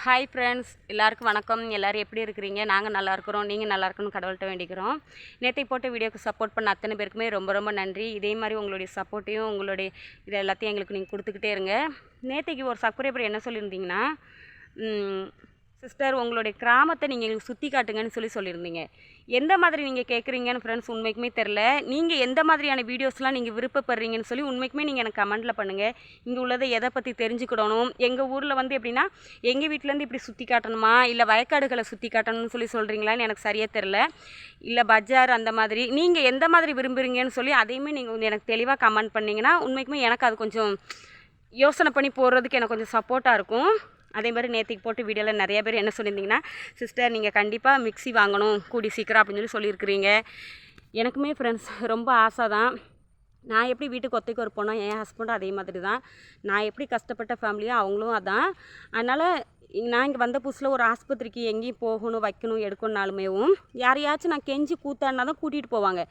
Hi friends, எல்லாருக்கும் வணக்கம். எல்லோரும் எப்படி இருக்கிறீங்க? நாங்கள் நல்லா இருக்கிறோம். நீங்கள் நல்லா இருக்கணும்னு கடவுள்கிட்ட வேண்டிக்கிறோம். நேற்று போட்ட வீடியோக்கு சப்போர்ட் பண்ண அத்தனை பேருக்குமே ரொம்ப ரொம்ப நன்றி. இதே மாதிரி உங்களுடைய சப்போர்ட்டையும் உங்களுடைய இது எல்லாத்தையும் எங்களுக்கு நீங்கள் கொடுத்துக்கிட்டே இருங்க. நேற்றுக்கு ஒரு சப்ஸ்கிரைபர் என்ன சொல்லியிருந்தீங்கன்னா, சிஸ்டர் உங்களுடைய கிராமத்தை நீங்கள் எங்களுக்கு சுற்றி காட்டுங்கன்னு சொல்லியிருந்தீங்க. எந்த மாதிரி நீங்கள் கேட்குறீங்கன்னு ஃப்ரெண்ட்ஸ் உண்மைக்குமே தெரில. நீங்கள் எந்த மாதிரியான வீடியோஸ்லாம் நீங்கள் விருப்பப்படுறீங்கன்னு சொல்லி உண்மைக்குமே நீங்கள் எனக்கு கமெண்ட்டில் பண்ணுங்கள். இங்கே உள்ளதை எதை பற்றி தெரிஞ்சுக்கிடணும். எங்கள் ஊரில் வந்து எப்படின்னா, எங்கள் வீட்டிலேருந்து இப்படி சுற்றி காட்டணுமா, இல்லை வயக்காடுகளை சுற்றி காட்டணும்னு சொல்கிறீங்களான்னு எனக்கு சரியாக தெரில. இல்லை பஜார் அந்த மாதிரி நீங்கள் எந்த மாதிரி விரும்புகிறீங்கன்னு சொல்லி அதையுமே நீங்கள் வந்து எனக்கு தெளிவாக கமெண்ட் பண்ணிங்கன்னா உண்மைக்குமே எனக்கு அது கொஞ்சம் யோசனை பண்ணி போடுறதுக்கு எனக்கு கொஞ்சம் சப்போர்ட்டாக இருக்கும். அதே மாதிரி நேற்றுக்கு போட்டு வீடியோவில் நிறைய பேர் என்ன சொல்லியிருந்தீங்கன்னா, சிஸ்டர் நீங்கள் கண்டிப்பாக மிக்ஸி வாங்கணும் கூடி சீக்கிரம் அப்படின்னு சொல்லியிருக்கிறீங்க. எனக்குமே ஃப்ரெண்ட்ஸ் ரொம்ப ஆசை தான். நான் எப்படி வீட்டுக்கு ஒத்தைக்கு ஒரு போனோம், என் ஹஸ்பண்டும் அதே மாதிரி தான். நான் எப்படி கஷ்டப்பட்ட ஃபேமிலியோ அவங்களும் அதான். அதனால் நான் இங்கே வந்த புதுசில் ஒரு ஆஸ்பத்திரிக்கு எங்கேயும் போகணும் வைக்கணும் எடுக்கணுனாலுமேவும் யாரையாச்சும் நான் கெஞ்சி கூத்தாடினா தான் கூட்டிகிட்டு போவாங்க.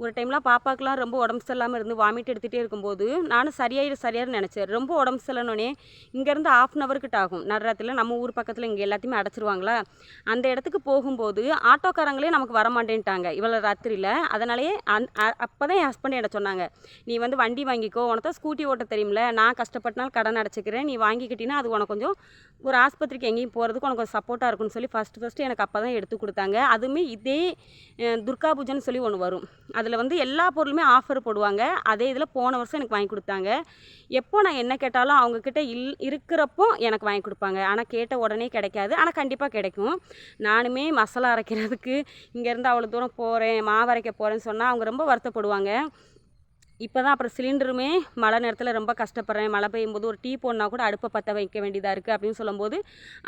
ஒரு டைம்லாம் பாப்பாக்கெலாம் ரொம்ப உடம்பு சரியில்லாமல் இருந்து வாமிட் எடுத்துகிட்டே இருக்கும்போது நானும் சரியாயிரு நினச்சேன். ரொம்ப உடம்பு சரியில்லைனோடனே இங்கேருந்து 1/2 hour கிட்ட ஆகும். நடுராத்தில் நம்ம ஊர் பக்கத்தில் இங்கே எல்லாத்தையுமே அடைச்சிருவாங்களா. அந்த இடத்துக்கு போகும்போது ஆட்டோக்காரங்களே நமக்கு வரமாட்டேன்ட்டாங்க இவ்வளோ ராத்திரியில். அதனாலேயே அப்போ தான் என் ஹஸ்பண்ட் என்ன சொன்னாங்க, நீ வந்து வண்டி வாங்கிக்கோ, உனக்கு ஸ்கூட்டி ஓட்ட தெரியும்ல, நான் கஷ்டப்பட்டனால கடன் அடைச்சிக்கிறேன், நீ வாங்கிக்கிட்டினா அது உனக்கு கொஞ்சம் ஒரு ஆஸ்பத்திரிக்கு எங்கேயும் போகிறதுக்கு உனக்கு கொஞ்சம் சப்போர்ட்டாக இருக்குன்னு சொல்லி ஃபஸ்ட்டு எனக்கு அப்போ தான் எடுத்து கொடுத்தாங்க. அதுவுமே இதே துர்கா பூஜைன்னு சொல்லி ஒன்று வரும். அதில் வந்து எல்லா பொருளுமே ஆஃபர் போடுவாங்க. அதே இதில் போன வருஷம் எனக்கு வாங்கி கொடுத்தாங்க. எப்போ நான் என்ன கேட்டாலும் அவங்கக்கிட்ட இருக்கிறப்போ எனக்கு வாங்கி கொடுப்பாங்க. ஆனால் கேட்ட உடனே கிடைக்காது, ஆனால் கண்டிப்பாக கிடைக்கும். நானுமே மசாலா அரைக்கிறதுக்கு இங்கேருந்து அவ்வளோ தூரம் போகிறேன், மாவு அரைக்க போகிறேன்னு சொன்னால் அவங்க ரொம்ப வருத்தப்படுவாங்க. இப்போ தான் அப்புறம் சிலிண்டருமே மழை நேரத்தில் ரொம்ப கஷ்டப்படுறேன், மழை பெய்யும்போது ஒரு டீ போடனா கூட அடுப்பை பற்ற வைக்க வேண்டியதாக இருக்குது அப்படின்னு சொல்லும்போது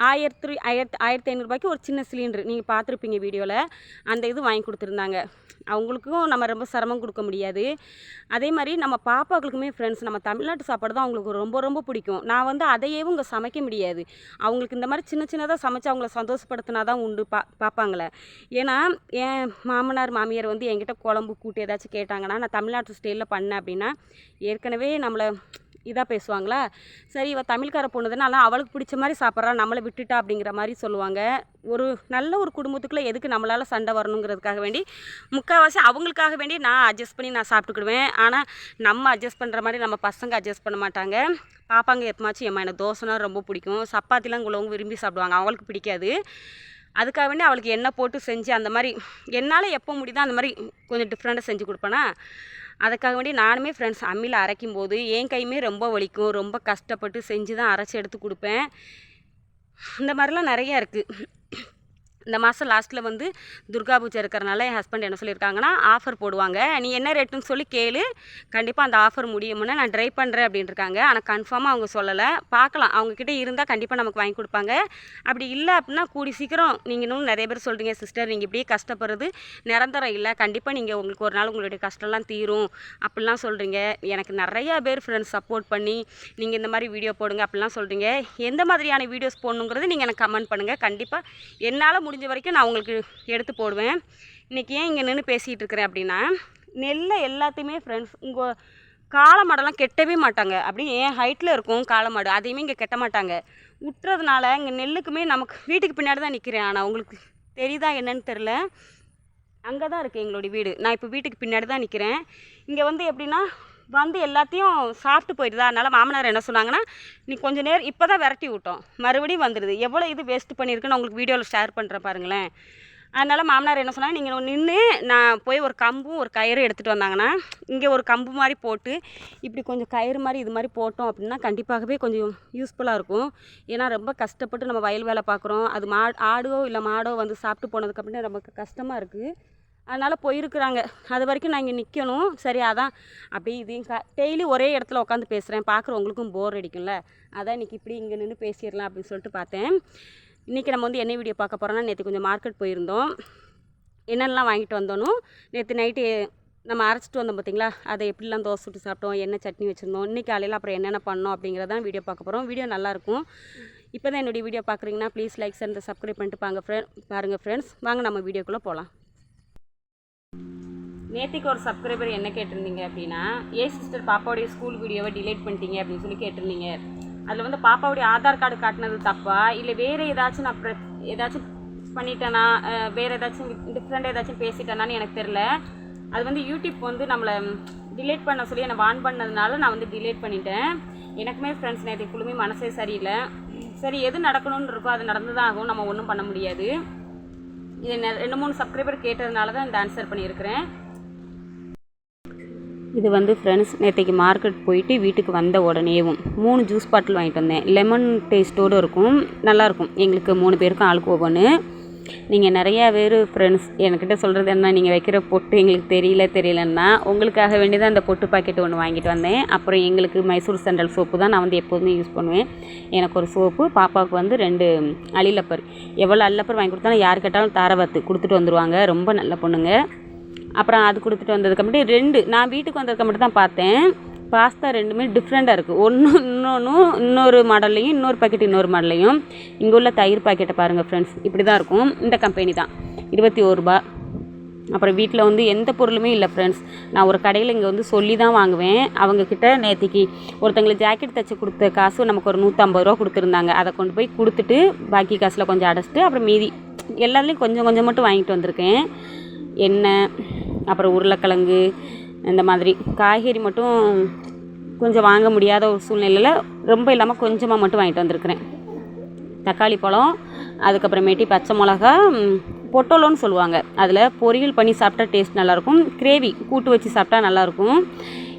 1500 ஒரு சின்ன சிலிண்டர் நீங்கள் பார்த்துருப்பீங்க வீடியோவில், அந்த இது வாங்கி கொடுத்துருந்தாங்க. அவங்களுக்கும் நம்ம ரொம்ப சிரமம் கொடுக்க முடியாது. அதே மாதிரி நம்ம பாப்பாக்களுக்குமே ஃப்ரெண்ட்ஸ் நம்ம தமிழ்நாட்டு சாப்பாடு தான் அவங்களுக்கு ரொம்ப ரொம்ப பிடிக்கும். நான் வந்து அதையே இங்கே சமைக்க முடியாது. அவங்களுக்கு இந்த மாதிரி சின்ன சின்னதாக சமைச்சு அவங்கள சந்தோஷப்படுத்தினா தான் உண்டு பார்ப்பாங்களே. ஏன்னா என் மாமனார் மாமியார் வந்து என்கிட்ட குழம்பு கூட்டு ஏதாச்சும் கேட்டாங்கன்னா நான் தமிழ்நாட்டு ஸ்டைலில் பண்ணேன் அப்படின்னா ஏற்கனவே நம்மளை இதாக பேசுவாங்களா, சரி இவள் தமிழ்கார பொண்ணுதுனால அவளுக்கு பிடிச்ச மாதிரி சாப்பிட்றா, நம்மளை விட்டுட்டா அப்படிங்கிற மாதிரி சொல்லுவாங்க. ஒரு நல்ல ஒரு குடும்பத்துக்குள்ளே எதுக்கு நம்மளால் சண்டை வரணுங்கிறதுக்காக வேண்டி முக்கால்வாசி அவங்களுக்காக வேண்டி நான் அட்ஜஸ்ட் பண்ணி நான் சாப்பிட்டுக்கிடுவேன். ஆனால் நம்ம அட்ஜஸ்ட் பண்ணுற மாதிரி நம்ம பசங்க அட்ஜஸ்ட் பண்ண மாட்டாங்க. பாப்பாங்க எப்பமாச்சும் ஏம்மா எனக்கு தோசைனா ரொம்ப பிடிக்கும், சப்பாத்திலாம் உள்ளவங்க விரும்பி சாப்பிடுவாங்க, அவங்களுக்கு பிடிக்காது. அதுக்காக வேண்டி அவளுக்கு எண்ணெய் போட்டு செஞ்சு அந்த மாதிரி என்னால் எப்போ முடியுதோ அந்த மாதிரி கொஞ்சம் டிஃப்ரெண்ட்டாக செஞ்சு கொடுப்பேனா. அதுக்காக வேண்டி நானுமே ஃப்ரெண்ட்ஸ் அம்மியில் அரைக்கும் போது என் கையுமே ரொம்ப வலிக்கும், ரொம்ப கஷ்டப்பட்டு செஞ்சு தான் அரைச்சி எடுத்து கொடுப்பேன். இந்த மாதிரிலாம் நிறையா இருக்குது. இந்த மாதம் லாஸ்ட்டில் வந்து துர்கா பூஜை இருக்கிறனால என் ஹஸ்பண்ட் என்ன சொல்லியிருக்காங்கன்னா, ஆஃபர் போடுவாங்க, நீ என்ன ரேட்டுன்னு சொல்லி கேளு, கண்டிப்பாக அந்த ஆஃபர் முடியும்னு நான் ட்ரை பண்ணுறேன் அப்படின்ட்டுருக்காங்க. ஆனால் கன்ஃபார்மாக அவங்க சொல்லலை, பார்க்கலாம். அவங்கக்கிட்ட இருந்தால் கண்டிப்பாக நமக்கு வாங்கி கொடுப்பாங்க. அப்படி இல்லை அப்படின்னா கூடி சீக்கிரம் நீங்கள் இன்னும் நிறைய பேர் சொல்கிறீங்க, சிஸ்டர் நீங்கள் இப்படியே கஷ்டப்படுறது நிரந்தரம் இல்லை, கண்டிப்பாக நீங்கள் உங்களுக்கு ஒரு நாள் உங்களுடைய கஷ்டம்லாம் தீரும் அப்படிலாம் சொல்கிறீங்க. எனக்கு நிறையா பேர் ஃப்ரெண்ட்ஸ் சப்போர்ட் பண்ணி நீங்கள் இந்த மாதிரி வீடியோ போடுங்க அப்படிலாம் சொல்கிறீங்க. எந்த மாதிரியான வீடியோஸ் போடணுங்கிறது நீங்கள் எனக்கு கமெண்ட் பண்ணுங்கள். கண்டிப்பாக என்னால் முடிஞ்ச வரைக்கும் நான் உங்களுக்கு எடுத்து போடுவேன். இன்றைக்கி ஏன் இங்கே நின்று பேசிகிட்டு இருக்கிறேன் அப்படின்னா, நெல்லை எல்லாத்தையுமே ஃப்ரெண்ட்ஸ் உங்கள் காளை மாடெல்லாம் கெட்டவே மாட்டாங்க. அப்படி என் ஹைட்டில் இருக்கும் காளை மாடு, அதையுமே இங்கே கெட்ட மாட்டாங்க. விட்டுறதுனால இங்கே நெல்லுக்குமே நமக்கு வீட்டுக்கு பின்னாடி தான் நிற்கிறேன். ஆனால் உங்களுக்கு தெரியுதா என்னன்னு தெரில, அங்கே தான் இருக்குது எங்களுடைய வீடு. நான் இப்போ வீட்டுக்கு பின்னாடி தான் நிற்கிறேன். இங்கே வந்து எப்படின்னா வந்து எல்லாத்தையும் சாப்பிட்டு போயிடுதா. அதனால் மாமனார் என்ன சொன்னாங்கன்னா, நீ கொஞ்சம் நேரம் இப்போ தான் விரட்டி விட்டோம், மறுபடியும் வந்துடுது, எவ்வளோ இது வேஸ்ட் பண்ணியிருக்குன்னு உங்களுக்கு வீடியோவில் ஷேர் பண்ணுறேன் பாருங்களேன். அதனால் மாமனார் என்ன சொன்னாங்க, நீங்கள் நின்று நான் போய் ஒரு கம்பும் ஒரு கயிறு எடுத்துகிட்டு வந்தாங்கன்னா இங்கே ஒரு கம்பு மாதிரி போட்டு இப்படி கொஞ்சம் கயிறு மாதிரி இது மாதிரி போட்டோம் அப்படின்னா கண்டிப்பாகவே கொஞ்சம் யூஸ்ஃபுல்லாக இருக்கும். ஏன்னா ரொம்ப கஷ்டப்பட்டு நம்ம வயல் வேலை பார்க்குறோம், அது ஆடோ இல்லை மாடோ வந்து சாப்பிட்டு போனதுக்கு அப்படின்னா நமக்கு கஷ்டமாக இருக்குது. அதனால் போயிருக்கிறாங்க, அது வரைக்கும் நான் இங்கே நிற்கணும். சரி அதான் அப்படி இதையும் டெய்லி ஒரே இடத்துல உட்காந்து பேசுகிறேன், பார்க்குறவங்களுக்கும் போர் அடிக்கும்ல, அதான் இன்றைக்கி இப்படி இங்கே நின்று பேசிடலாம் அப்படின்னு சொல்லிட்டு பார்த்தேன். இன்றைக்கி நம்ம வந்து என்ன வீடியோ பார்க்க போகிறோன்னா, நேற்று கொஞ்சம் மார்க்கெட் போயிருந்தோம், என்னென்னலாம் வாங்கிட்டு வந்தோனும் நேற்று நைட்டு நம்ம அரைச்சிட்டு வந்தோம் பார்த்திங்களா, அதை எப்படிலாம் தோசை சுட்டு சாப்பிட்டோம், என்ன சட்னி வச்சுருந்தோம், இன்றைக்கி காலையில் அப்புறம் என்னென்ன பண்ணோம் அப்படிங்கிறதான் வீடியோ பார்க்க போகிறோம். வீடியோ நல்லாயிருக்கும். இப்போ தான் என்னுடைய வீடியோ பார்க்குறீங்கன்னா ப்ளீஸ் லைக் அண்ட் சப்ஸ்கிரைப் பண்ணிட்டு பாருங்கள் ஃப்ரெண்ட்ஸ். வாங்க நம்ம வீடியோக்குள்ளே போகலாம். நேற்றுக்கு ஒரு சப்ஸ்கிரைபர் என்ன கேட்டிருந்தீங்க அப்படின்னா, சிஸ்டர் பாப்பாவுடைய ஸ்கூல் வீடியோவை டிலேட் பண்ணிட்டீங்க அப்படின்னு சொல்லி கேட்டிருந்தீங்க. அதில் வந்து பாப்பாவுடைய ஆதார் கார்டு காட்டினது தப்பா இல்லை வேறு ஏதாச்சும் நான் ஏதாச்சும் பண்ணிட்டேன்னா, வேறு ஏதாச்சும் டிஃப்ரெண்ட் ஏதாச்சும் பேசிட்டேனான்னு எனக்கு தெரில. அது வந்து யூடியூப் வந்து நம்மளை டிலேட் பண்ண சொல்லி என்னை வான் பண்ணதுனால நான் வந்து டிலேட் பண்ணிட்டேன். எனக்குமே ஃப்ரெண்ட்ஸ் நேற்று ஃபுல்லுமே மனசே சரியில்லை. சரி, எது நடக்கணும்னு இருக்கோ அது நடந்து தான் ஆகும், நம்ம ஒன்றும் பண்ண முடியாது. இது 2-3 சப்ஸ்கிரைபர் கேட்டதுனால தான் இந்த ஆன்சர் பண்ணியிருக்கிறேன். இது வந்து ஃப்ரெண்ட்ஸ் நேற்றைக்கு மார்க்கெட் போயிட்டு வீட்டுக்கு வந்த உடனேவும் 3 ஜூஸ் பாட்டில் வாங்கிட்டு வந்தேன். லெமன் டேஸ்ட்டோடு இருக்கும், நல்லாயிருக்கும். எங்களுக்கு 3 பேருக்கும் ஆளுக்கு ஒவ்வொன்று. நீங்கள் நிறையா பேர் ஃப்ரெண்ட்ஸ் என்கிட்ட சொல்கிறது என்ன, நீங்கள் வைக்கிற பொட்டு எங்களுக்கு தெரியலன்னா உங்களுக்காக வேண்டி தான் இந்த பொட்டு பாக்கெட் ஒன்று வாங்கிட்டு வந்தேன். அப்புறம் எங்களுக்கு மைசூர் சாண்டல் சோப்பு தான் நான் வந்து எப்போதுமே யூஸ் பண்ணுவேன். எனக்கு ஒரு சோப்பு, பாப்பாவுக்கு வந்து 2 அலிலப்பர். எவ்வளோ அல்லப்பர் வாங்கி கொடுத்தாலும் யார் கேட்டாலும் தாரவாத்து கொடுத்துட்டு வந்துடுவாங்க, ரொம்ப நல்ல பொண்ணுங்க. அப்புறம் அது கொடுத்துட்டு வந்ததுக்கப்புறம் 2 நான் வீட்டுக்கு வந்ததுக்கு மட்டும் தான் பார்த்தேன். பாஸ்தா 2மே டிஃப்ரெண்ட்டாக இருக்குது. இன்னொரு மாடல்லையும், இன்னொரு பாக்கெட் இன்னொரு மாடல்லையும். இங்கே உள்ள தயிர் பாக்கெட்டை பாருங்கள் ஃப்ரெண்ட்ஸ், இப்படி தான் இருக்கும். இந்த கம்பெனி தான், 21 ரூபா. அப்புறம் வீட்டில் வந்து எந்த பொருளுமே இல்லை ஃப்ரெண்ட்ஸ். நான் ஒரு கடையில் இங்கே வந்து சொல்லி தான் வாங்குவேன். அவங்கக்கிட்ட நேற்றுக்கு ஒருத்தங்களுக்கு ஜாக்கெட் தைச்சி கொடுத்த காசு நமக்கு ஒரு 150 ரூபா கொடுத்துருந்தாங்க. அதை கொண்டு போய் கொடுத்துட்டு பாக்கி காசில் கொஞ்சம் அடைச்சிட்டு அப்புறம் மீதி எல்லாத்துலேயும் கொஞ்சம் கொஞ்சம் மட்டும் வாங்கிட்டு வந்திருக்கேன். எண்ணெய், அப்புறம் உருளைக்கிழங்கு, இந்த மாதிரி காய்கறி மட்டும் கொஞ்சம் வாங்க முடியாத ஒரு சூழ்நிலையில் ரொம்ப இல்லாமல் கொஞ்சமாக மட்டும் வாங்கிட்டு வந்திருக்கிறேன். தக்காளி பழம், அதுக்கப்புறமேட்டி பச்சை மிளகா, பொட்டோலோன்னு சொல்லுவாங்க, அதில் பொரியல் பண்ணி சாப்பிட்டா டேஸ்ட் நல்லாயிருக்கும். கிரேவி கூட்டு வச்சு சாப்பிட்டா நல்லாயிருக்கும்.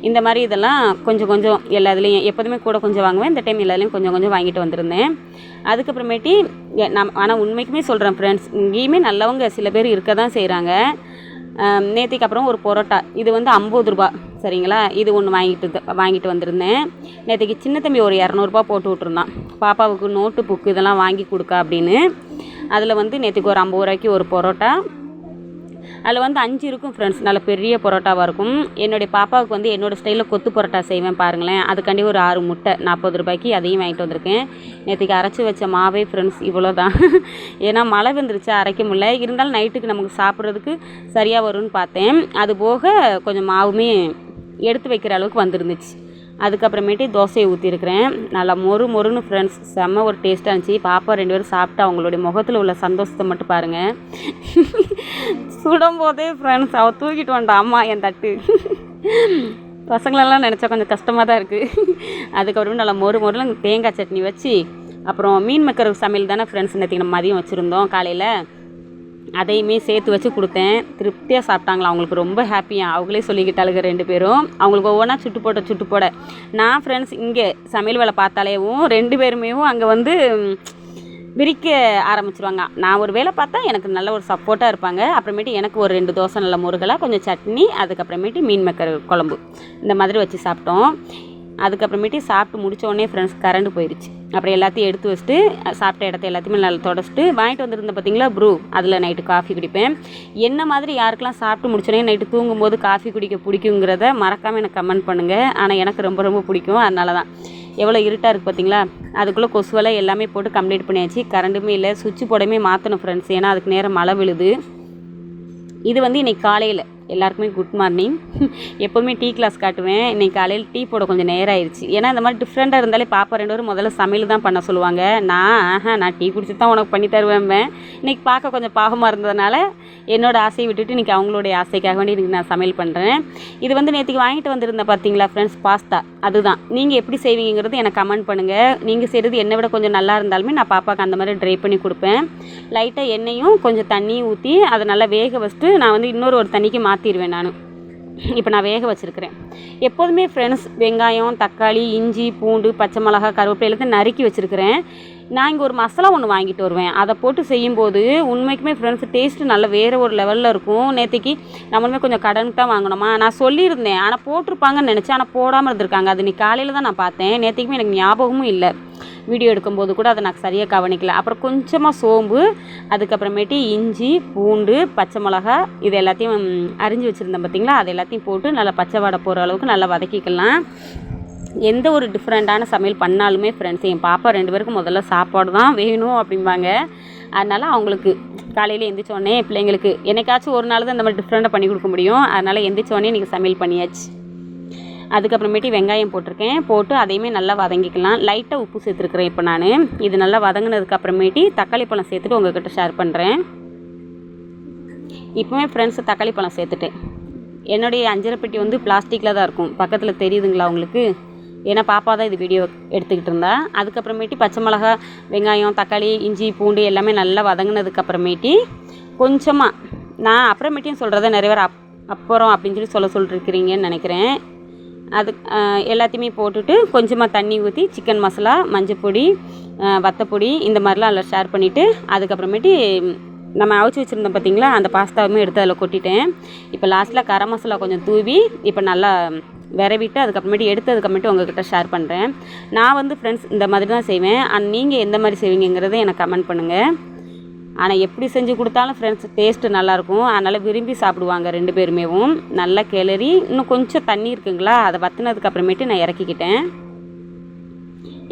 இந்த மாதிரி இதெல்லாம் கொஞ்சம் கொஞ்சம் எல்லா இதுலேயும் எப்போதுமே கூட கொஞ்சம் வாங்குவேன். இந்த டைம் எல்லாத்துலேயும் கொஞ்சம் கொஞ்சம் வாங்கிட்டு வந்திருந்தேன். அதுக்கப்புறமேட்டி ஆனால் உண்மைக்குமே சொல்கிறேன் ஃப்ரெண்ட்ஸ், இங்கேயுமே நல்லவங்க சில பேர் இருக்க தான் செய்கிறாங்க. நேற்றுக்கு அப்புறம் ஒரு பரோட்டா, இது வந்து 50 ரூபா சரிங்களா. இது ஒன்று வாங்கிட்டு வந்திருந்தேன். நேற்றுக்கு சின்ன தம்பி ஒரு 200 ரூபா போட்டு விட்ருந்தான், பாப்பாவுக்கு நோட்டு புக்கு இதெல்லாம் வாங்கி கொடுக்க அப்படின்னு. அதில் வந்து நேற்றுக்கு ஒரு 50 ரூபாய்க்கு ஒரு பரோட்டா. அதில் வந்து 5 இருக்கும் ஃப்ரெண்ட்ஸ், நல்ல பெரிய பரோட்டாவாக இருக்கும். என்னுடைய பாப்பாவுக்கு வந்து என்னோடய ஸ்டைலில் கொத்து பரோட்டா செய்வேன் பாருங்களேன், அதுக்காண்டி ஒரு 6 முட்டை 40 ரூபாய்க்கு அதையும் வாங்கிட்டு வந்திருக்கேன். நேற்றுக்கு அரைச்சி வச்ச மாவே ஃப்ரெண்ட்ஸ் இவ்வளோ தான். ஏன்னா மழை வந்துருச்சு, அரைக்க முடியல. இருந்தாலும் நைட்டுக்கு நமக்கு சாப்பிட்றதுக்கு சரியாக வரும்னு பார்த்தேன். அது போக கொஞ்சம் மாவுமே எடுத்து வைக்கிற அளவுக்கு வந்துருந்துச்சு. அதுக்கப்புறமேட்டு தோசையை ஊற்றிருக்கிறேன். நல்லா மொறுன்னு ஃப்ரெண்ட்ஸ், செம்ம ஒரு டேஸ்ட்டாக இருந்துச்சு. பாப்பா 2 பேரும் சாப்பிட்டு அவங்களுடைய முகத்தில் உள்ள சந்தோஷத்தை மட்டும் பாருங்கள். சுடும் போதே ஃப்ரெண்ட்ஸ் அவள் தூக்கிட்டு வந்தா அம்மா என் தட்டு. பசங்களெல்லாம் நினச்சா கொஞ்சம் கஷ்டமாக தான் இருக்குது. அதுக்கப்புறமே நல்லா மொறுன்னு தேங்காய் சட்னி வச்சு, அப்புறம் மீன் மக்கர் சமையல் தானே ஃப்ரெண்ட்ஸ் நேற்றுக்கு நம்ம மதியம் வச்சுருந்தோம் காலையில், அதையுமே சேர்த்து வச்சு கொடுத்தேன். திருப்தியாக சாப்பிட்டாங்களா, அவங்களுக்கு ரொம்ப ஹாப்பியாக. அவங்களே சொல்லிக்கிட்டாளுங்க 2 பேரும். அவங்களுக்கு ஒவ்வொன்றா சுட்டு போட நான் ஃப்ரெண்ட்ஸ் இங்கே சமையல் வேலை பார்த்தாலேவும் 2 பேருமே அங்கே வந்து விரிக்க ஆரம்பிச்சிருவாங்க. நான் ஒரு வேலை பார்த்தா எனக்கு நல்ல ஒரு சப்போர்ட்டாக இருப்பாங்க. அப்புறமேட்டு எனக்கு ஒரு 2 தோசை நல்ல முருகலாக கொஞ்சம் சட்னி, அதுக்கப்புறமேட்டு மீன் மக்கர் குழம்பு இந்த மாதிரி வச்சு சாப்பிட்டோம். அதுக்கப்புறமேட்டு சாப்பிட்டு முடித்தோடனே ஃப்ரெண்ட்ஸ் கரண்ட் போயிடுச்சு. அப்புறம் எல்லாத்தையும் எடுத்து வச்சுட்டு சாப்பிட்ட இடத்த எல்லாத்தையுமே நல்லா தொடச்சிட்டு வாங்கிட்டு வந்துருந்தேன் பார்த்தீங்களா ப்ரூ, அதில் நைட்டு காஃபி குடிப்பேன். என்ன மாதிரி யாருக்கெல்லாம் சாப்பிட்டு முடிச்சோடனே நைட்டு தூங்கும்போது காஃபி குடிக்க பிடிக்குங்கிறத மறக்காமல் எனக்கு கமெண்ட் பண்ணுங்கள். ஆனால் எனக்கு ரொம்ப ரொம்ப பிடிக்கும், அதனால தான். எவ்வளோ இருட்டாக இருக்குது பார்த்தீங்களா, அதுக்குள்ளே கொசுவெல்லாம் எல்லாமே போட்டு கம்ப்ளீட் பண்ணியாச்சு. கரண்ட்டுமே இல்லை, சுவிட்ச் போடவே மாற்றணும் ஃப்ரெண்ட்ஸ், ஏன்னா அதுக்கு நேரம் மழை விழுது. இது வந்து இன்றைக்கி காலையில் எல்லாருக்குமே குட் மார்னிங். எப்போதுமே டீ கிளாஸ் காட்டுவேன். இன்றைக்கி காலையில் டீ போட கொஞ்சம் நேரம் ஆயிடுச்சு. ஏன்னா இந்த மாதிரி டிஃப்ரெண்ட்டாக இருந்தாலே பாப்பா 2 பேரும் முதல்ல சமையல் தான் பண்ண சொல்லுவாங்க. நான் டீ குடிச்சு தான் உனக்கு பண்ணி தருவேன். இன்றைக்கி பார்க்க கொஞ்சம் பாகமாக இருந்ததுனால என்னோடய ஆசையை விட்டுட்டு இன்றைக்கி அவங்களுடைய ஆசைக்காக வேண்டி இன்றைக்கி நான் சமையல் பண்ணுறேன். இது வந்து நேற்றுக்கு வாங்கிட்டு வந்திருந்தேன் பார்த்தீங்களா ஃப்ரெண்ட்ஸ், பாஸ்தா. அதுதான் நீங்கள் எப்படி செய்வீங்கிறது எனக்கு கமெண்ட் பண்ணுங்கள். நீங்கள் செய்கிறது என்னை விட கொஞ்சம் நல்லா இருந்தாலுமே நான் பாப்பாவுக்கு அந்த மாதிரி ட்ரை பண்ணி கொடுப்பேன். லைட்டாக எண்ணெயும் கொஞ்சம் தண்ணியும் ஊற்றி அதை நல்லா வேக வச்சுட்டு நான் வந்து ஒரு தண்ணிக்கு மாற்றிடுவேன். நான் இப்போ நான் வேக வச்சுருக்கிறேன். எப்போதுமே ஃப்ரெண்ட்ஸ் வெங்காயம், தக்காளி, இஞ்சி, பூண்டு, பச்சை மிளகா, கருவேப்பிலை எல்லாத்தையும் நறுக்கி வச்சுருக்கிறேன். நான் இங்கே ஒரு மசாலா ஒன்று வாங்கிட்டு வருவேன். அதை போட்டு செய்யும்போது உண்மைக்குமே ஃப்ரெண்ட்ஸ் டேஸ்ட்டு நல்ல வேறு ஒரு லெவலில் இருக்கும். நேற்றுக்கு நம்மளுமே கொஞ்சம் கடனுக்கு தான் வாங்கினோமா, நான் சொல்லியிருந்தேன். ஆனால் போட்டிருப்பாங்கன்னு நினச்சேன், ஆனால் போடாமல் இருந்திருக்காங்க. அது இன்னைக்கு காலையில் தான் நான் பார்த்தேன். நேற்றுக்குமே எனக்கு ஞாபகமும் இல்லை, வீடியோ எடுக்கும்போது கூட அதை நான் சரியாக கவனிக்கல. அப்புறம் கொஞ்சமாக சோம்பு, அதுக்கப்புறமேட்டு இஞ்சி, பூண்டு, பச்சை மிளகா இது எல்லாத்தையும் அரிஞ்சு வச்சுருந்தேன் பார்த்தீங்களா, அது எல்லாத்தையும் போட்டு நல்லா பச்சை வாடை போகிற அளவுக்கு நல்லா வதக்கிக்கலாம். எந்த ஒரு டிஃப்ரெண்ட்டான சமையல் பண்ணாலுமே ஃப்ரெண்ட்ஸ் என் பாப்பா 2 பேருக்கும் முதல்ல சாப்பாடு தான் வேணும் அப்படிம்பாங்க. அதனால் அவங்களுக்கு காலையில் எந்திரிச்சோடனே பிள்ளைங்களுக்கு என்னைக்காச்சும் ஒரு நாள் தான் இந்த மாதிரி டிஃப்ரெண்ட்டாக பண்ணி கொடுக்க முடியும். அதனால் எந்திரிச்சோடனே நீங்கள் சமையல் பண்ணியாச்சு. அதுக்கப்புறமேட்டு வெங்காயம் போட்டிருக்கேன். போட்டு அதையுமே நல்லா வதங்கிக்கலாம். லைட்டாக உப்பு சேர்த்துருக்குறேன் இப்போ நான். இது நல்லா வதங்கினதுக்கப்புறமேட்டு தக்காளி பழம் சேர்த்துட்டு உங்கள்கிட்ட ஷேர் பண்ணுறேன். இப்போவே ஃப்ரெண்ட்ஸ் தக்காளி பழம் சேர்த்துட்டேன். என்னுடைய அஞ்சரை பெட்டி வந்து பிளாஸ்டிக்கில் தான் இருக்கும். பக்கத்தில் தெரியுதுங்களா உங்களுக்கு? ஏன்னா பாப்பா தான் இது வீடியோ எடுத்துக்கிட்டு இருந்தா. அதுக்கப்புறமேட்டு பச்சை மிளகா, வெங்காயம், தக்காளி, இஞ்சி, பூண்டு எல்லாமே நல்லா வதங்கினதுக்கப்புறமேட்டு கொஞ்சமாக நான் அப்புறமேட்டையும் சொல்கிறத நிறைய பேர் அப்புறம் அப்படின்னு சொல்லி சொல்லிருக்கிறீங்கன்னு நினைக்கிறேன். அது எல்லாத்தையுமே போட்டுட்டு கொஞ்சமாக தண்ணி ஊற்றி சிக்கன் மசாலா, மஞ்சப்பொடி, வத்தப்பொடி இந்த மாதிரிலாம் அதில் ஷேர் பண்ணிவிட்டு அதுக்கப்புறமேட்டு நம்ம அவிச்சு வச்சுருந்தோம் பார்த்திங்களா, அந்த பாஸ்தாவுமே எடுத்து அதில் கொட்டிட்டேன். இப்போ லாஸ்ட்டில் கரம் மசாலா கொஞ்சம் தூவி இப்போ நல்லா விரவிட்டு அதுக்கப்புறமேட்டு எடுத்ததுக்கப்புறமேட்டு உங்கள்கிட்ட ஷேர் பண்ணுறேன். நான் வந்து ஃப்ரெண்ட்ஸ் இந்த மாதிரி தான் செய்வேன். நீங்கள் எந்த மாதிரி செய்வீங்கிறத எனக்கு கமெண்ட் பண்ணுங்கள். ஆனால் எப்படி செஞ்சு கொடுத்தாலும் ஃப்ரெண்ட்ஸ் டேஸ்ட்டு நல்லாயிருக்கும். அதனால் விரும்பி சாப்பிடுவாங்க 2 பேருமேவும். நல்லா கிளறி இன்னும் கொஞ்சம் தண்ணி இருக்குங்களா, அதை வற்றினதுக்கப்புறமேட்டு நான் இறக்கிக்கிட்டேன்.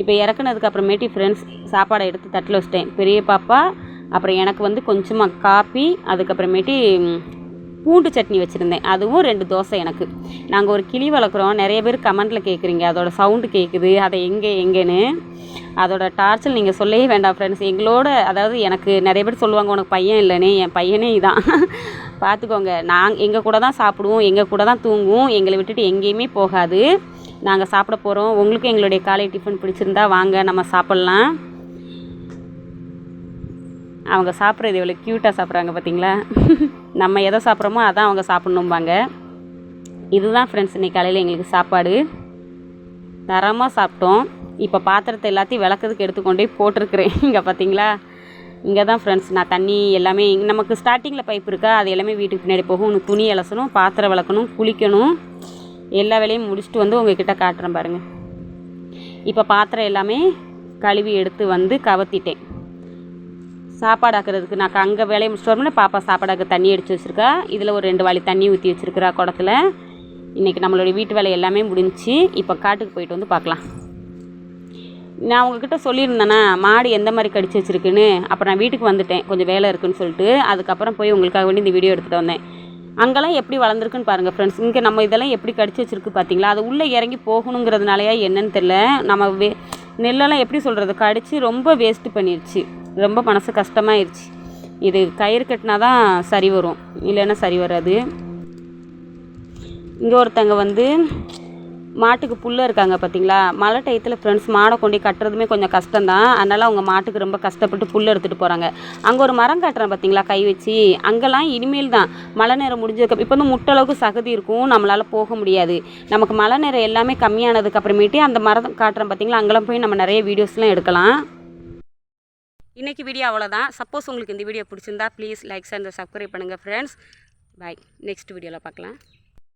இப்போ இறக்குனதுக்கப்புறமேட்டு ஃப்ரெண்ட்ஸ் சாப்பாடை எடுத்து தட்டில் வச்சிட்டேன். பெரிய பாப்பா அப்புறம் எனக்கு வந்து கொஞ்சமாக காப்பி, அதுக்கப்புறமேட்டு பூண்டு சட்னி வச்சுருந்தேன். அதுவும் 2 தோசை எனக்கு. நாங்கள் ஒரு கிளி வளர்க்குறோம். நிறைய பேர் கமெண்ட்டில் கேட்குறீங்க அதோட சவுண்டு கேட்குது, அதை எங்கேன்னு. அதோட டார்ச்சல் நீங்கள் சொல்லவே வேண்டாம் ஃப்ரெண்ட்ஸ். எங்களோட அதாவது எனக்கு நிறைய பேர் சொல்லுவாங்க உனக்கு பையன் இல்லைன்னு. என் பையனே இதான். பார்த்துக்கோங்க. எங்கள் கூட தான் சாப்பிடுவோம், எங்கள் கூட தான் தூங்குவோம், எங்களை விட்டுட்டு எங்கேயுமே போகாது. நாங்கள் சாப்பிட போகிறோம். உங்களுக்கும் எங்களுடைய காலை டிஃபன் பிடிச்சிருந்தா வாங்க நம்ம சாப்பிட்லாம். அவங்க சாப்பிட்றது எவ்வளோ க்யூட்டாக சாப்பிட்றாங்க பார்த்தீங்களா? நம்ம எதை சாப்பிட்றோமோ அதான் அவங்க சாப்பிட்ணும்பாங்க. இதுதான் ஃப்ரெண்ட்ஸ் இன்றைக்கி காலையில் எங்களுக்கு சாப்பாடு. தரமாக சாப்பிட்டோம். இப்போ பாத்திரத்தை எல்லாத்தையும் விளக்கிறதுக்கு எடுத்துக்கொண்டே போட்டிருக்கிறேன். இங்கே பார்த்தீங்களா? இங்கே தான் ஃப்ரெண்ட்ஸ் நான் தண்ணி எல்லாமே நமக்கு ஸ்டார்டிங்கில் பைப் இருக்கா, அது எல்லாமே வீட்டுக்கு பின்னாடி போகும். ஒன்று துணி அலசணும், பாத்திரம் விளக்கணும், குளிக்கணும், எல்லா வேலையும் முடிச்சுட்டு வந்து உங்கள்கிட்ட காட்டுறேன் பாருங்கள். இப்போ பாத்திரம் எல்லாமே கழுவி எடுத்து வந்து கவத்திட்டேன். சாப்பாடு ஆக்கிறதுக்கு நான் அங்கே வேலையை முடிச்சுட்டு வரணும்னா பாப்பா சாப்பாடாக்க தண்ணி அடித்து வச்சுருக்கா. இதில் ஒரு 2 வாளி தண்ணி ஊற்றி வச்சுருக்கிறா குடத்தில். இன்றைக்கி நம்மளுடைய வீட்டு வேலை எல்லாமே முடிஞ்சிச்சு. இப்போ காட்டுக்கு போயிட்டு வந்து பார்க்கலாம். நான் உங்ககிட்ட சொல்லியிருந்தேன்னா மாடு எந்த மாதிரி கடிச்சு வச்சுருக்குன்னு. அப்புறம் நான் வீட்டுக்கு வந்துட்டேன், கொஞ்சம் வேலை இருக்குதுன்னு சொல்லிட்டு. அதுக்கப்புறம் போய் உங்களுக்காக வேண்டி இந்த வீடியோ எடுத்துகிட்டு வந்தேன். அங்கெல்லாம் எப்படி வளர்ந்துருக்குன்னு பாருங்கள் ஃப்ரெண்ட்ஸ். இங்கே நம்ம இதெல்லாம் எப்படி கடிச்சு வச்சுருக்கு பார்த்தீங்களா? அது உள்ளே இறங்கி போகணுங்கிறதுனாலையா என்னன்னு தெரில. நம்ம நெல்லெல்லாம் எப்படி சொல்கிறது, கடிச்சு ரொம்ப வேஸ்ட்டு பண்ணிடுச்சு. ரொம்ப மனசு கஷ்டமாயிருச்சு. இது கயிறு கட்டினா தான் சரி வரும், இல்லைன்னா சரி வராது. இங்கே ஒருத்தங்க வந்து மாட்டுக்கு புல்ல இருக்காங்க பார்த்தீங்களா? மழை டயத்தில் ஃப்ரெண்ட்ஸ் மாடை கொண்டு கட்டுறதுமே கொஞ்சம் கஷ்டம்தான். அதனால் அவங்க மாட்டுக்கு ரொம்ப கஷ்டப்பட்டு புல் எடுத்துகிட்டு போகிறாங்க. அங்கே ஒரு மரம் காட்டுறேன் பார்த்தீங்களா கை வச்சு, அங்கெல்லாம் இனிமேல் தான் மழை நேரம் முடிஞ்சதுக்கு இப்போ வந்து முட்டளவுக்கு சகதி இருக்கும், நம்மளால் போக முடியாது. நமக்கு மழை நேரம் எல்லாமே கம்மியானதுக்கு அப்புறமேட்டு அந்த மரம் காட்டுறேன் பார்த்தீங்களா, அங்கெல்லாம் போய் நம்ம நிறைய வீடியோஸ்லாம் எடுக்கலாம். இன்றைக்கி வீடியோ அவ்வளோதான். சப்போஸ் உங்களுக்கு இந்த வீடியோ பிடிச்சிருந்தா ப்ளீஸ் லைக் அண்ட் சப்ஸ்கிரைப் பண்ணுங்கள் ஃப்ரெண்ட்ஸ். பாய். நெக்ஸ்ட் வீடியோவில் பார்க்கலாம்.